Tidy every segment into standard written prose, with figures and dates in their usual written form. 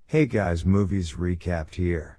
Hey guys, movies recapped here.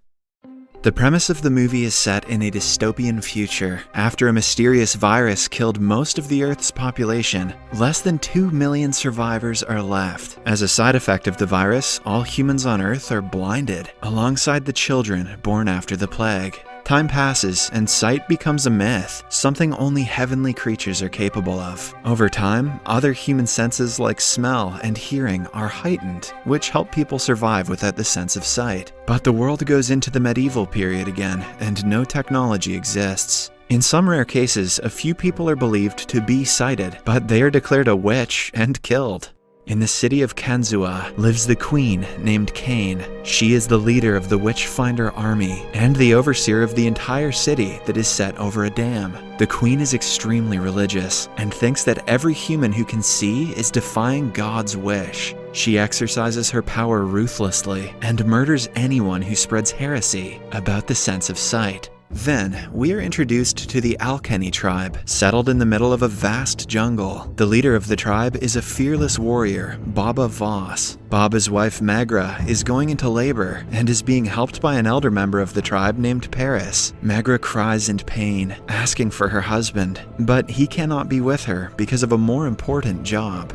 The premise of the movie is set in a dystopian future. After a mysterious virus killed most of the Earth's population, less than 2 million survivors are left. As a side effect of the virus, all humans on Earth are blinded, alongside the children born after the plague. Time passes, and sight becomes a myth, something only heavenly creatures are capable of. Over time, other human senses like smell and hearing are heightened, which help people survive without the sense of sight. But the world goes into the medieval period again, and no technology exists. In some rare cases, a few people are believed to be sighted, but they are declared a witch and killed. In the city of Kanzua lives the queen named Cain. She is the leader of the Witchfinder army and the overseer of the entire city that is set over a dam. The queen is extremely religious and thinks that every human who can see is defying God's wish. She exercises her power ruthlessly and murders anyone who spreads heresy about the sense of sight. Then, we are introduced to the Alkeni tribe, settled in the middle of a vast jungle. The leader of the tribe is a fearless warrior, Baba Voss. Baba's wife Magra is going into labor and is being helped by an elder member of the tribe named Paris. Magra cries in pain, asking for her husband, but he cannot be with her because of a more important job.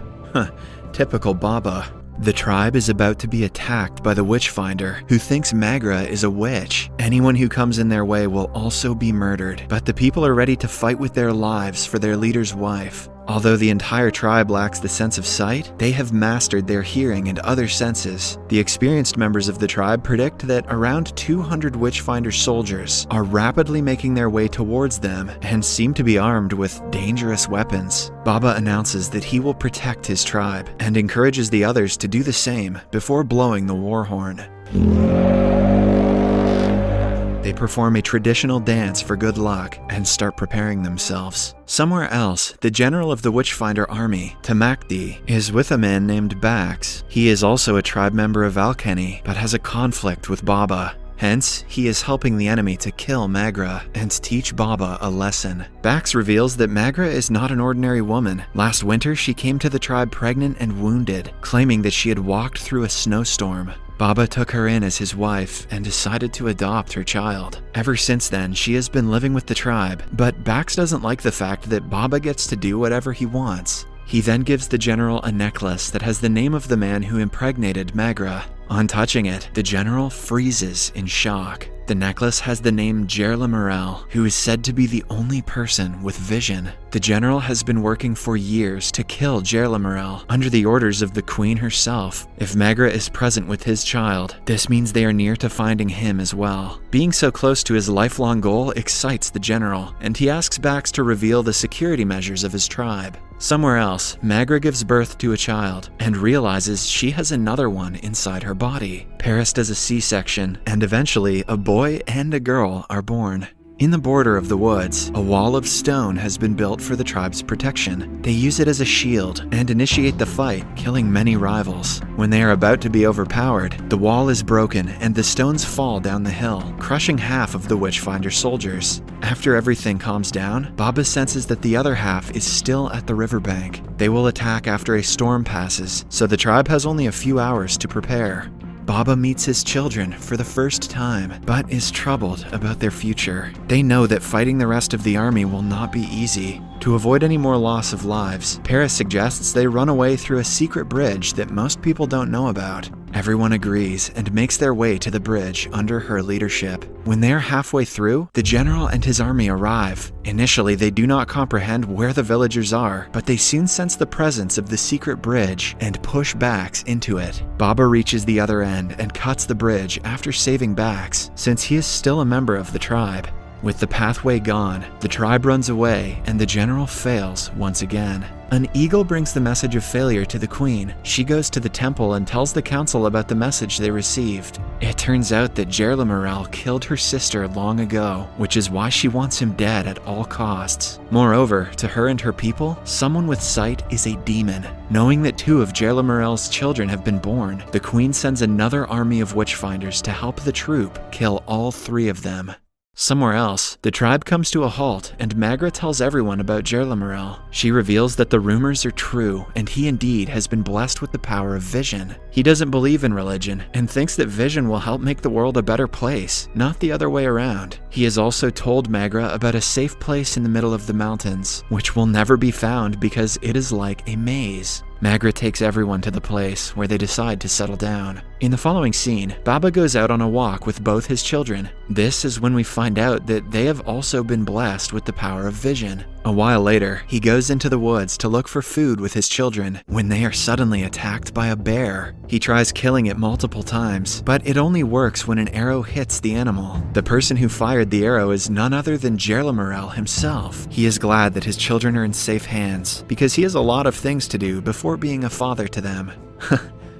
Typical Baba. The tribe is about to be attacked by the Witchfinder, who thinks Magra is a witch. Anyone who comes in their way will also be murdered, but the people are ready to fight with their lives for their leader's wife. Although the entire tribe lacks the sense of sight, they have mastered their hearing and other senses. The experienced members of the tribe predict that around 200 Witchfinder soldiers are rapidly making their way towards them and seem to be armed with dangerous weapons. Baba announces that he will protect his tribe and encourages the others to do the same before blowing the war horn. They perform a traditional dance for good luck and start preparing themselves. Somewhere else, the general of the Witchfinder army, Tamakdi, is with a man named Bax. He is also a tribe member of Alkeni, but has a conflict with Baba. Hence, he is helping the enemy to kill Magra and teach Baba a lesson. Bax reveals that Magra is not an ordinary woman. Last winter, she came to the tribe pregnant and wounded, claiming that she had walked through a snowstorm. Baba took her in as his wife and decided to adopt her child. Ever since then, she has been living with the tribe, but Bax doesn't like the fact that Baba gets to do whatever he wants. He then gives the general a necklace that has the name of the man who impregnated Magra. On touching it, the general freezes in shock. The necklace has the name Gerla Morel, who is said to be the only person with vision. The general has been working for years to kill Gerla Morel under the orders of the queen herself. If Magra is present with his child, this means they are near to finding him as well. Being so close to his lifelong goal excites the general, and he asks Bax to reveal the security measures of his tribe. Somewhere else, Magra gives birth to a child and realizes she has another one inside her body. Paris does a C-section, and eventually a boy and a girl are born. In the border of the woods, a wall of stone has been built for the tribe's protection. They use it as a shield and initiate the fight, killing many rivals. When they are about to be overpowered, the wall is broken and the stones fall down the hill, crushing half of the Witchfinder soldiers. After everything calms down, Baba senses that the other half is still at the riverbank. They will attack after a storm passes, so the tribe has only a few hours to prepare. Baba meets his children for the first time, but is troubled about their future. They know that fighting the rest of the army will not be easy. To avoid any more loss of lives, Paris suggests they run away through a secret bridge that most people don't know about. Everyone agrees and makes their way to the bridge under her leadership. When they are halfway through, the general and his army arrive. Initially, they do not comprehend where the villagers are, but they soon sense the presence of the secret bridge and push Bax into it. Baba reaches the other end and cuts the bridge after saving Bax, since he is still a member of the tribe. With the pathway gone, the tribe runs away and the general fails once again. An eagle brings the message of failure to the queen. She goes to the temple and tells the council about the message they received. It turns out that Gerla Morel killed her sister long ago, which is why she wants him dead at all costs. Moreover, to her and her people, someone with sight is a demon. Knowing that 2 of Gerla Morel's children have been born, the queen sends another army of witchfinders to help the troop kill all 3 of them. Somewhere else, the tribe comes to a halt and Magra tells everyone about Jerlamarel. She reveals that the rumors are true and he indeed has been blessed with the power of vision. He doesn't believe in religion and thinks that vision will help make the world a better place, not the other way around. He has also told Magra about a safe place in the middle of the mountains, which will never be found because it is like a maze. Magra takes everyone to the place where they decide to settle down. In the following scene, Baba goes out on a walk with both his children. This is when we find out that they have also been blessed with the power of vision. A while later, he goes into the woods to look for food with his children when they are suddenly attacked by a bear. He tries killing it multiple times, but it only works when an arrow hits the animal. The person who fired the arrow is none other than Jerlamarel himself. He is glad that his children are in safe hands because he has a lot of things to do before being a father to them.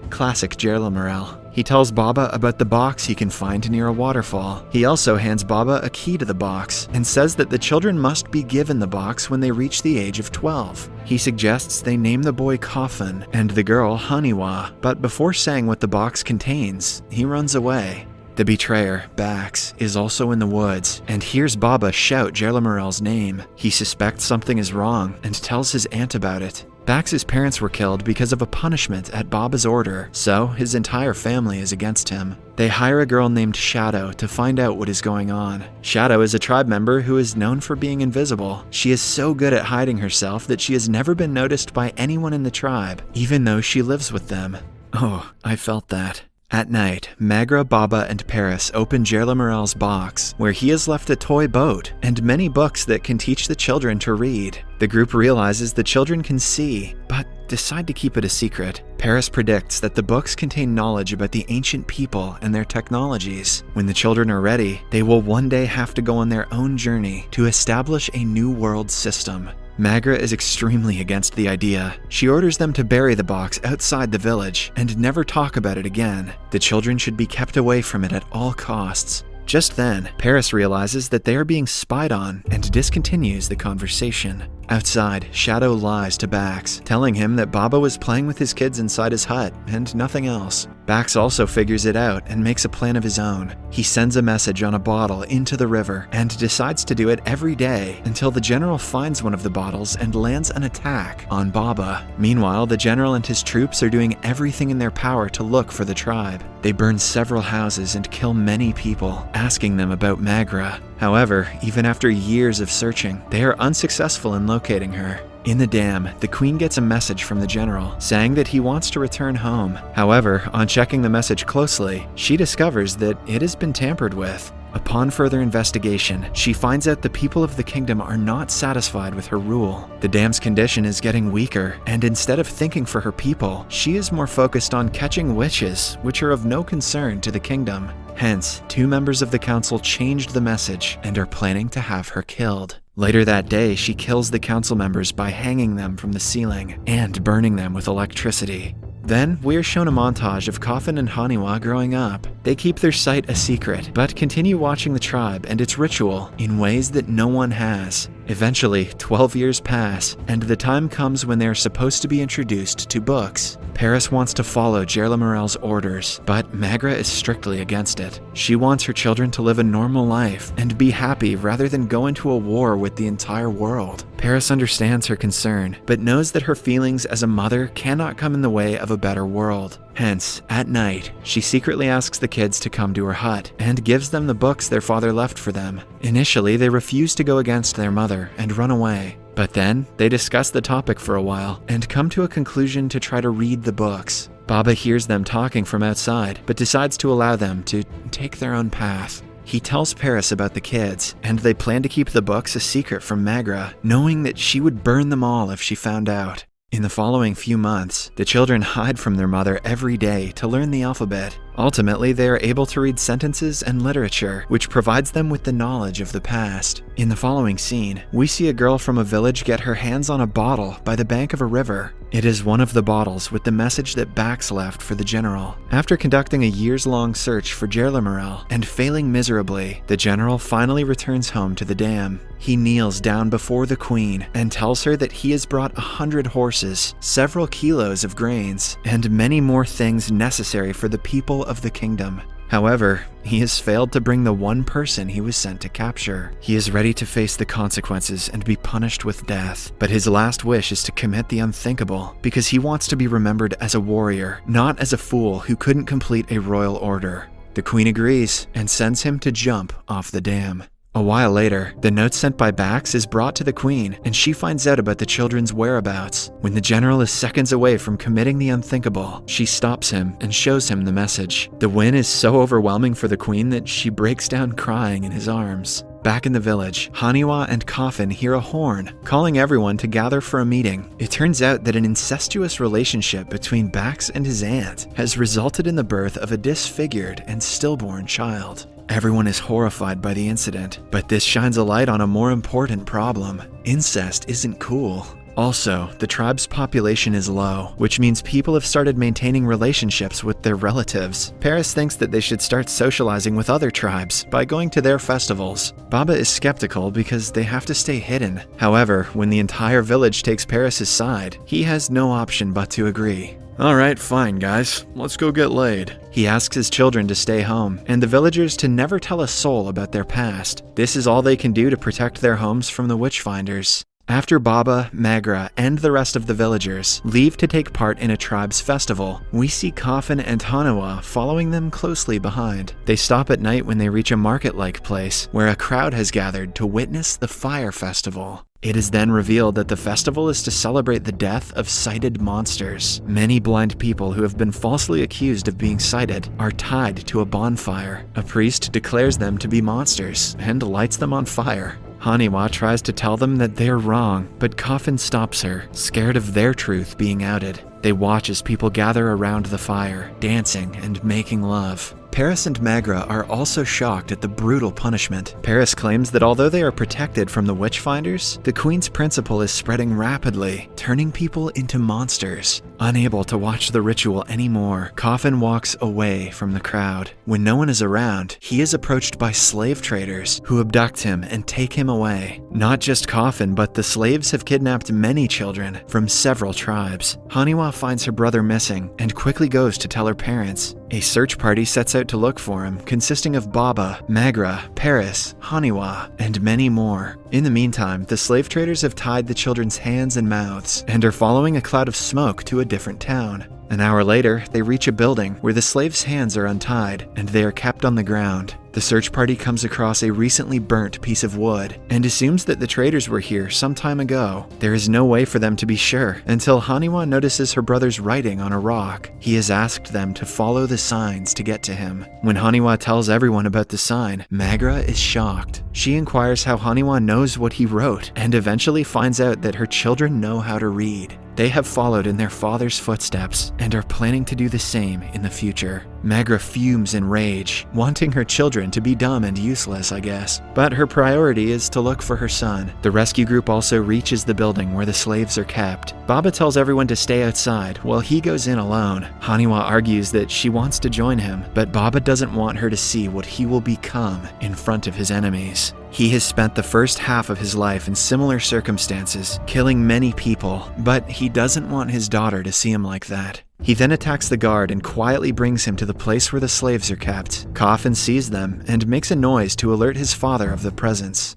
Classic Jerlamarel. He tells Baba about the box he can find near a waterfall. He also hands Baba a key to the box and says that the children must be given the box when they reach the age of 12. He suggests they name the boy Coffin and the girl Haniwa, but before saying what the box contains, he runs away. The betrayer, Bax, is also in the woods and hears Baba shout Jerlamarel's name. He suspects something is wrong and tells his aunt about it. Bax's parents were killed because of a punishment at Baba's order, so his entire family is against him. They hire a girl named Shadow to find out what is going on. Shadow is a tribe member who is known for being invisible. She is so good at hiding herself that she has never been noticed by anyone in the tribe, even though she lives with them. Oh, I felt that. At night, Magra, Baba, and Paris open Jerlamarel's box, where he has left a toy boat and many books that can teach the children to read. The group realizes the children can see, but decide to keep it a secret. Paris predicts that the books contain knowledge about the ancient people and their technologies. When the children are ready, they will one day have to go on their own journey to establish a new world system. Magra is extremely against the idea. She orders them to bury the box outside the village and never talk about it again. The children should be kept away from it at all costs. Just then, Paris realizes that they are being spied on and discontinues the conversation. Outside, Shadow lies to Bax, telling him that Baba was playing with his kids inside his hut and nothing else. Bax also figures it out and makes a plan of his own. He sends a message on a bottle into the river and decides to do it every day until the general finds one of the bottles and lands an attack on Baba. Meanwhile, the general and his troops are doing everything in their power to look for the tribe. They burn several houses and kill many people, asking them about Magra. However, even after years of searching, they are unsuccessful in locating her. In the dam, the queen gets a message from the general saying that he wants to return home. However, on checking the message closely, she discovers that it has been tampered with. Upon further investigation, she finds out the people of the kingdom are not satisfied with her rule. The dam's condition is getting weaker, and instead of thinking for her people, she is more focused on catching witches, which are of no concern to the kingdom. Hence, 2 members of the council changed the message and are planning to have her killed. Later that day, she kills the council members by hanging them from the ceiling and burning them with electricity. Then, we are shown a montage of Coffin and Haniwa growing up. They keep their sight a secret, but continue watching the tribe and its ritual in ways that no one has. Eventually, 12 years pass, and the time comes when they are supposed to be introduced to books. Paris wants to follow Jerlamarel's orders, but Magra is strictly against it. She wants her children to live a normal life and be happy rather than go into a war with the entire world. Paris understands her concern, but knows that her feelings as a mother cannot come in the way of a better world. Hence, at night, she secretly asks the kids to come to her hut and gives them the books their father left for them. Initially, they refuse to go against their mother and run away. But then, they discuss the topic for a while and come to a conclusion to try to read the books. Baba hears them talking from outside, but decides to allow them to take their own path. He tells Paris about the kids, and they plan to keep the books a secret from Magra, knowing that she would burn them all if she found out. In the following few months, the children hide from their mother every day to learn the alphabet. Ultimately, they are able to read sentences and literature, which provides them with the knowledge of the past. In the following scene, we see a girl from a village get her hands on a bottle by the bank of a river. It is one of the bottles with the message that Bax left for the general. After conducting a years-long search for Jerlamarel and failing miserably, the general finally returns home to the dam. He kneels down before the queen and tells her that he has brought 100 horses, several kilos of grains, and many more things necessary for the people of the kingdom. However, he has failed to bring the one person he was sent to capture. He is ready to face the consequences and be punished with death, but his last wish is to commit the unthinkable because he wants to be remembered as a warrior, not as a fool who couldn't complete a royal order. The queen agrees and sends him to jump off the dam. A while later, the note sent by Bax is brought to the queen, and she finds out about the children's whereabouts. When the general is seconds away from committing the unthinkable, she stops him and shows him the message. The win is so overwhelming for the queen that she breaks down crying in his arms. Back in the village, Haniwa and Coffin hear a horn, calling everyone to gather for a meeting. It turns out that an incestuous relationship between Bax and his aunt has resulted in the birth of a disfigured and stillborn child. Everyone is horrified by the incident, but this shines a light on a more important problem. Incest isn't cool. Also, the tribe's population is low, which means people have started maintaining relationships with their relatives. Paris thinks that they should start socializing with other tribes by going to their festivals. Baba is skeptical because they have to stay hidden. However, when the entire village takes Paris's side, he has no option but to agree. Alright, fine guys, let's go get laid. He asks his children to stay home, and the villagers to never tell a soul about their past. This is all they can do to protect their homes from the witchfinders. After Baba, Magra, and the rest of the villagers leave to take part in a tribe's festival, we see Coffin and Hanawa following them closely behind. They stop at night when they reach a market-like place where a crowd has gathered to witness the fire festival. It is then revealed that the festival is to celebrate the death of sighted monsters. Many blind people who have been falsely accused of being sighted are tied to a bonfire. A priest declares them to be monsters and lights them on fire. Haniwa tries to tell them that they're wrong, but Coffin stops her, scared of their truth being outed. They watch as people gather around the fire, dancing and making love. Paris and Magra are also shocked at the brutal punishment. Paris claims that although they are protected from the witchfinders, the queen's principle is spreading rapidly, turning people into monsters. Unable to watch the ritual anymore, Coffin walks away from the crowd. When no one is around, he is approached by slave traders who abduct him and take him away. Not just Coffin, but the slaves have kidnapped many children from several tribes. Haniwa finds her brother missing and quickly goes to tell her parents. A search party sets out to look for him, consisting of Baba, Magra, Paris, Haniwa, and many more. In the meantime, the slave traders have tied the children's hands and mouths and are following a cloud of smoke to a different town. An hour later, they reach a building where the slaves' hands are untied and they are kept on the ground. The search party comes across a recently burnt piece of wood and assumes that the traders were here some time ago. There is no way for them to be sure until Haniwa notices her brother's writing on a rock. He has asked them to follow the signs to get to him. When Haniwa tells everyone about the sign, Magra is shocked. She inquires how Haniwa knows what he wrote and eventually finds out that her children know how to read. They have followed in their father's footsteps and are planning to do the same in the future. Magra fumes in rage, wanting her children to be dumb and useless, I guess. But her priority is to look for her son. The rescue group also reaches the building where the slaves are kept. Baba tells everyone to stay outside while he goes in alone. Haniwa argues that she wants to join him, but Baba doesn't want her to see what he will become in front of his enemies. He has spent the first half of his life in similar circumstances, killing many people, but he doesn't want his daughter to see him like that. He then attacks the guard and quietly brings him to the place where the slaves are kept. Coffin sees them and makes a noise to alert his father of the presence.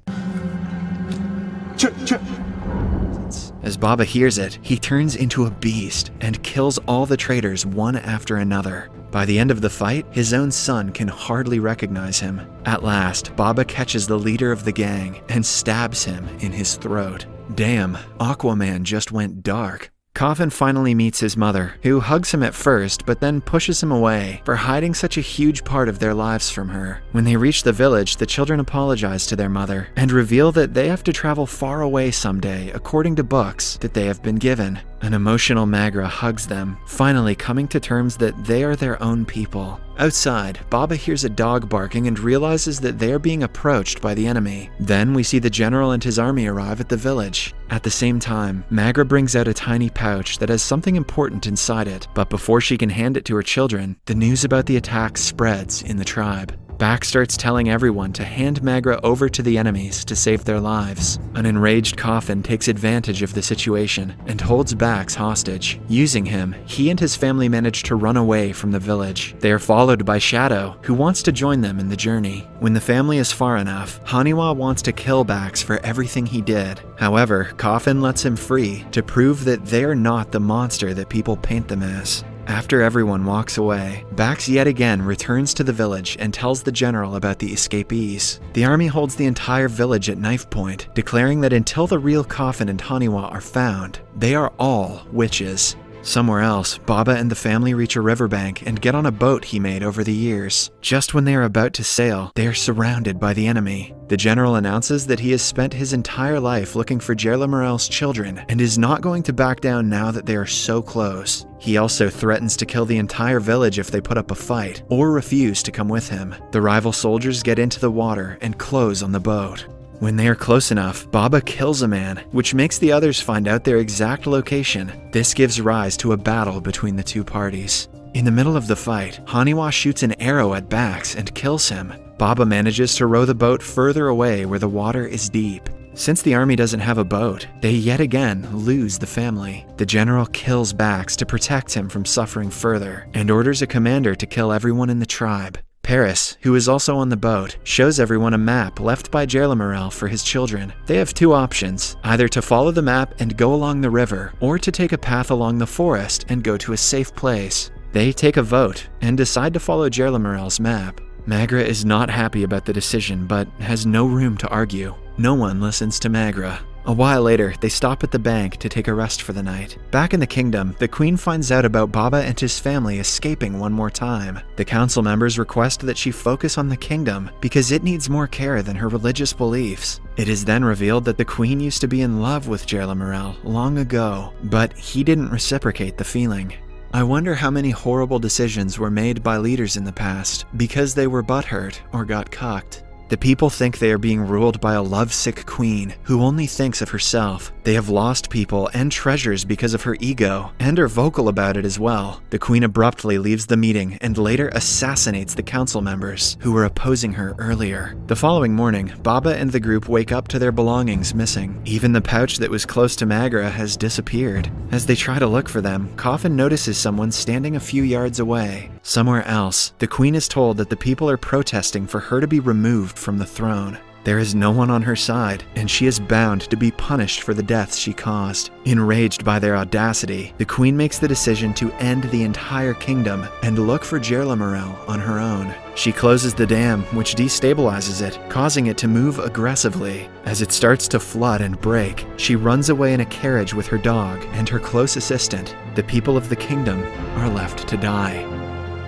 As Baba hears it, he turns into a beast and kills all the traders one after another. By the end of the fight, his own son can hardly recognize him. At last, Baba catches the leader of the gang and stabs him in his throat. Damn, Aquaman just went dark. Coffin finally meets his mother, who hugs him at first but then pushes him away for hiding such a huge part of their lives from her. When they reach the village, the children apologize to their mother and reveal that they have to travel far away someday according to books that they have been given. An emotional Magra hugs them, finally coming to terms that they are their own people. Outside, Baba hears a dog barking and realizes that they are being approached by the enemy. Then we see the general and his army arrive at the village. At the same time, Magra brings out a tiny pouch that has something important inside it, but before she can hand it to her children, the news about the attack spreads in the tribe. Bak starts telling everyone to hand Magra over to the enemies to save their lives. An enraged Coffin takes advantage of the situation and holds Bax hostage. Using him, he and his family manage to run away from the village. They are followed by Shadow, who wants to join them in the journey. When the family is far enough, Haniwa wants to kill Bax for everything he did. However, Coffin lets him free to prove that they are not the monster that people paint them as. After everyone walks away, Bax yet again returns to the village and tells the general about the escapees. The army holds the entire village at knife point, declaring that until the real Coffin and Haniwa are found, they are all witches. Somewhere else, Baba and the family reach a riverbank and get on a boat he made over the years. Just when they are about to sail, they are surrounded by the enemy. The general announces that he has spent his entire life looking for Jerla Morel's children and is not going to back down now that they are so close. He also threatens to kill the entire village if they put up a fight or refuse to come with him. The rival soldiers get into the water and close on the boat. When they are close enough, Baba kills a man, which makes the others find out their exact location. This gives rise to a battle between the two parties. In the middle of the fight, Haniwa shoots an arrow at Bax and kills him. Baba manages to row the boat further away where the water is deep. Since the army doesn't have a boat, they yet again lose the family. The general kills Bax to protect him from suffering further, and orders a commander to kill everyone in the tribe. Paris, who is also on the boat, shows everyone a map left by Jerla Morel for his children. They have two options, either to follow the map and go along the river, or to take a path along the forest and go to a safe place. They take a vote and decide to follow Jerla Morel's map. Magra is not happy about the decision, but has no room to argue. No one listens to Magra. A while later, they stop at the bank to take a rest for the night. Back in the kingdom, the queen finds out about Baba and his family escaping one more time. The council members request that she focus on the kingdom because it needs more care than her religious beliefs. It is then revealed that the queen used to be in love with Jerla Morel long ago, but he didn't reciprocate the feeling. I wonder how many horrible decisions were made by leaders in the past because they were butthurt or got cucked. The people think they are being ruled by a lovesick queen who only thinks of herself. They have lost people and treasures because of her ego, and are vocal about it as well. The queen abruptly leaves the meeting and later assassinates the council members who were opposing her earlier. The following morning, Baba and the group wake up to their belongings missing. Even the pouch that was close to Magra has disappeared. As they try to look for them, Coffin notices someone standing a few yards away. Somewhere else, the queen is told that the people are protesting for her to be removed from the throne. There is no one on her side, and she is bound to be punished for the deaths she caused. Enraged by their audacity, the queen makes the decision to end the entire kingdom and look for Jerla Morel on her own. She closes the dam, which destabilizes it, causing it to move aggressively. As it starts to flood and break, she runs away in a carriage with her dog and her close assistant. The people of the kingdom are left to die.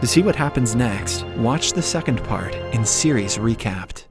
To see what happens next, watch the second part in Series Recapped.